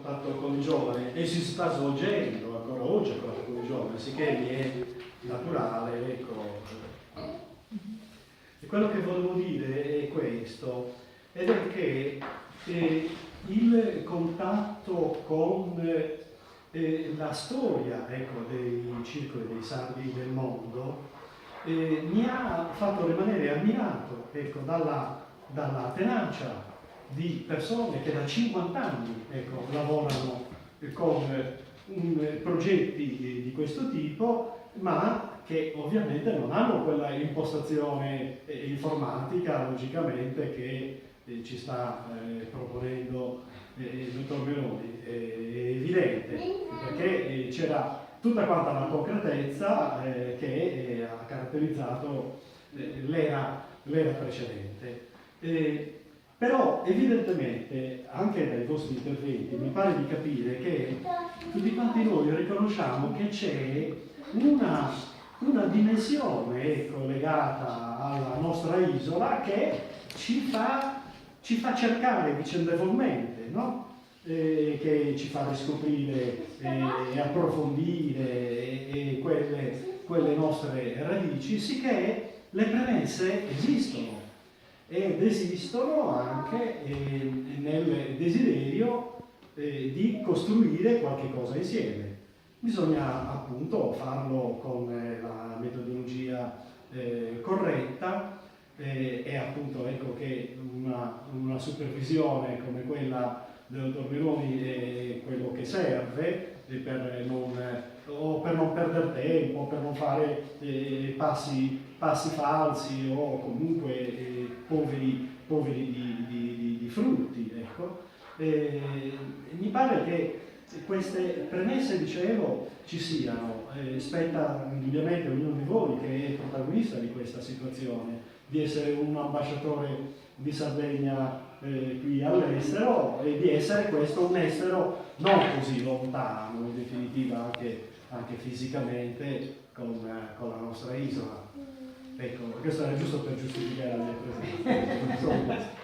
fatto con i giovani e si sta svolgendo ancora oggi con i giovani, sicché mi è naturale, ecco. E quello che volevo dire è questo, ed è che il contatto con la storia, ecco, dei circoli dei sardi del mondo mi ha fatto rimanere ammirato, ecco, dalla tenacia di persone che da 50 anni, ecco, lavorano con progetti di questo tipo, ma che ovviamente non hanno quella impostazione informatica, logicamente, che ci sta proponendo il dottor Meloni. È evidente, perché c'era tutta quanta la concretezza che ha caratterizzato l'era precedente. Però evidentemente anche dai vostri interventi mi pare di capire che tutti quanti noi riconosciamo che c'è una dimensione, ecco, legata alla nostra isola che ci fa cercare vicendevolmente, no? Che ci fa riscoprire e approfondire quelle nostre radici, sicché le premesse esistono. Ed esistono anche nel desiderio di costruire qualche cosa insieme. Bisogna appunto farlo con la metodologia corretta e appunto ecco che una supervisione come quella del dottor Meloni è quello che serve per non perdere tempo, per non fare passi falsi o comunque poveri di frutti, ecco. Mi pare che queste premesse, dicevo, ci siano. Spetta indubbiamente a ognuno di voi, che è protagonista di questa situazione, di essere un ambasciatore di Sardegna qui all'estero e di essere questo un estero non così lontano, in definitiva anche fisicamente, con la nostra isola. Ecco, questo era giusto per giustificare la mia presenza.